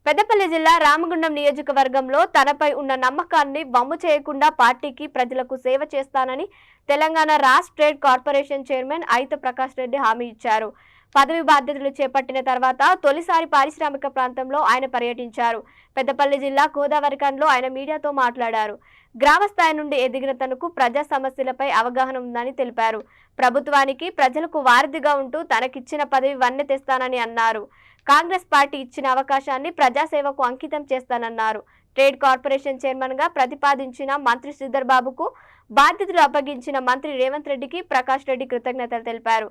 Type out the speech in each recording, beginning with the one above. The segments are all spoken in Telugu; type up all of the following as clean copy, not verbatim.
పెద్దపల్లి జిల్లా రామగుండం నియోజకవర్గంలో తనపై ఉన్న నమ్మకాన్ని వమ్ము చేయకుండా పార్టీకి ప్రజలకు సేవ చేస్తానని తెలంగాణ రాష్ట్ర ట్రేడ్ కార్పొరేషన్ చైర్మన్ అయిత ప్రకాష్ రెడ్డి హామీ ఇచ్చారు. పదవి బాధ్యతలు చేపట్టిన తర్వాత తొలిసారి పారిశ్రామిక ప్రాంతంలో ఆయన పర్యటించారు. పెద్దపల్లి జిల్లా గోదావరిఖండ్లో ఆయన మీడియాతో మాట్లాడారు. గ్రామ స్థాయి నుండి ఎదిగిన తనకు ప్రజా సమస్యలపై అవగాహన ఉందని తెలిపారు. ప్రభుత్వానికి ప్రజలకు వారధిగా ఉంటూ తనకిచ్చిన పదవి వన్నె తెస్తానని అన్నారు. కాంగ్రెస్ పార్టీ ఇచ్చిన అవకాశాన్ని ప్రజాసేవకు అంకితం చేస్తానన్నారు. ట్రేడ్ కార్పొరేషన్ చైర్మన్ గా ప్రతిపాదించిన మంత్రి శ్రీధర్ బాబుకు బాధ్యతలు అప్పగించిన మంత్రి రేవంత్ రెడ్డికి ప్రకాష్ రెడ్డి కృతజ్ఞతలు తెలిపారు.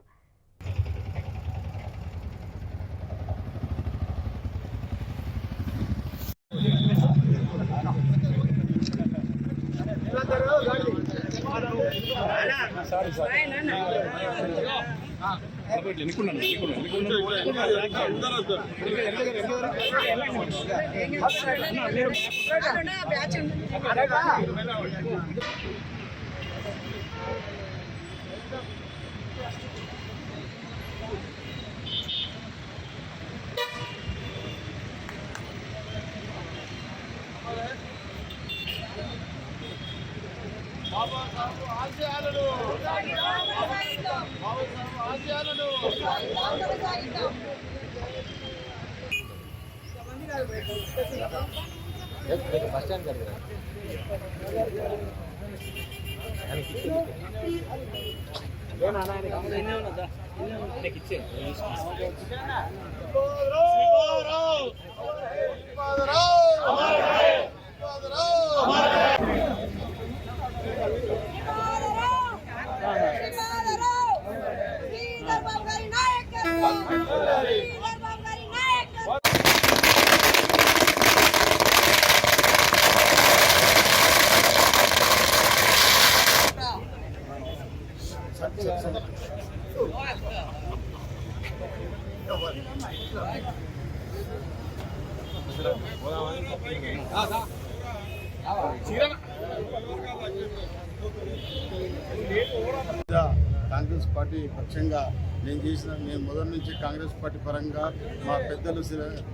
కాంగ్రెస్ పార్టీ పక్షంగా నేను మొదటి నుంచి కాంగ్రెస్ పార్టీ పరంగా మా పెద్దలు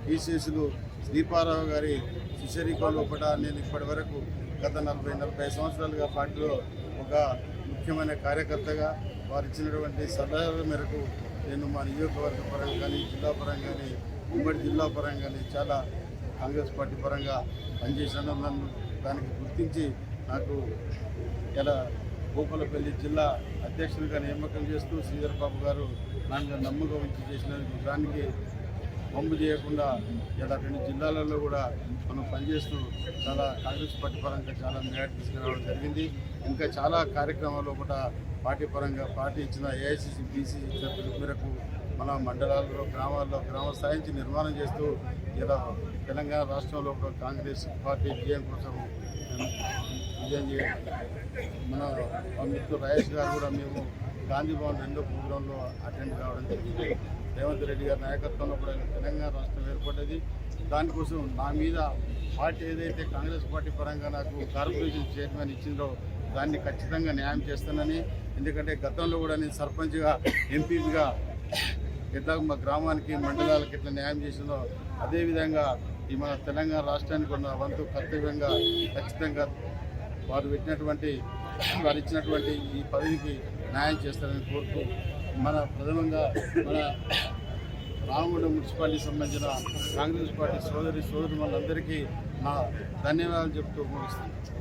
కీసీసులు శ్రీపారావు గారి శిష్యరికం లోపల నేను ఇప్పటి వరకు గత 40-45 సంవత్సరాలుగా పార్టీలో ఒక ముఖ్యమైన కార్యకర్తగా వారు ఇచ్చినటువంటి సలహాల మేరకు నేను మా నియోజకవర్గ పరంగా కానీ జిల్లా పరంగా కానీ ఉమ్మడి జిల్లా పరంగా కానీ చాలా కాంగ్రెస్ పార్టీ పరంగా పనిచేశాను. నన్ను దానికి గుర్తించి నాకు ఇలా భూపాలపల్లి జిల్లా అధ్యక్షునిగా నియామకం చేస్తూ శ్రీధర్ బాబు గారు నన్ను నమ్మకం ఉంచి చేసిన దానికి పంపు చేయకుండా ఇలా 2 జిల్లాలలో కూడా మనం పనిచేస్తూ చాలా కాంగ్రెస్ పార్టీ పరంగా చాలా మేరకు తీసుకురావడం జరిగింది. ఇంకా చాలా కార్యక్రమాల్లో కూడా పార్టీ పరంగా పార్టీ ఇచ్చిన ఏఐసిసి బీసీ ఇచ్చిన పిలుపు మేరకు మన మండలాల్లో గ్రామాల్లో గ్రామ స్థాయి నుంచి నిర్మాణం చేస్తూ ఇలా తెలంగాణ రాష్ట్రంలో కాంగ్రెస్ పార్టీ విజయం కోసం విజయం చేయాలి. మన మిత్రులు రాజేష్ గారు కూడా మేము గాంధీ భవన్ 2వ ప్రోగ్రాంలో అటెండ్ కావడం జరిగింది. రేవంత్ రెడ్డి గారి నాయకత్వంలో కూడా తెలంగాణ రాష్ట్రం ఏర్పడ్డది. దానికోసం నా మీద పార్టీ ఏదైతే కాంగ్రెస్ పార్టీ పరంగా నాకు కార్పొరేషన్ చైర్మన్ ఇచ్చిందో దాన్ని ఖచ్చితంగా న్యాయం చేస్తానని, ఎందుకంటే గతంలో కూడా నేను సర్పంచ్గా ఎంపీగా ఎట్లా మా గ్రామానికి మండలాలకు ఎట్లా న్యాయం చేసిందో అదేవిధంగా ఈ మన తెలంగాణ రాష్ట్రానికి ఉన్న వంతు కర్తవ్యంగా ఖచ్చితంగా వారు ఇచ్చినటువంటి ఈ పదవికి న్యాయం చేస్తారని కోరుతూ ప్రథమంగా మన రామగుండం మున్సిపాలిటీకి సంబంధించిన కాంగ్రెస్ పార్టీ సోదరులందరికీ నా ధన్యవాదాలు చెప్తూ ముగిస్తాను.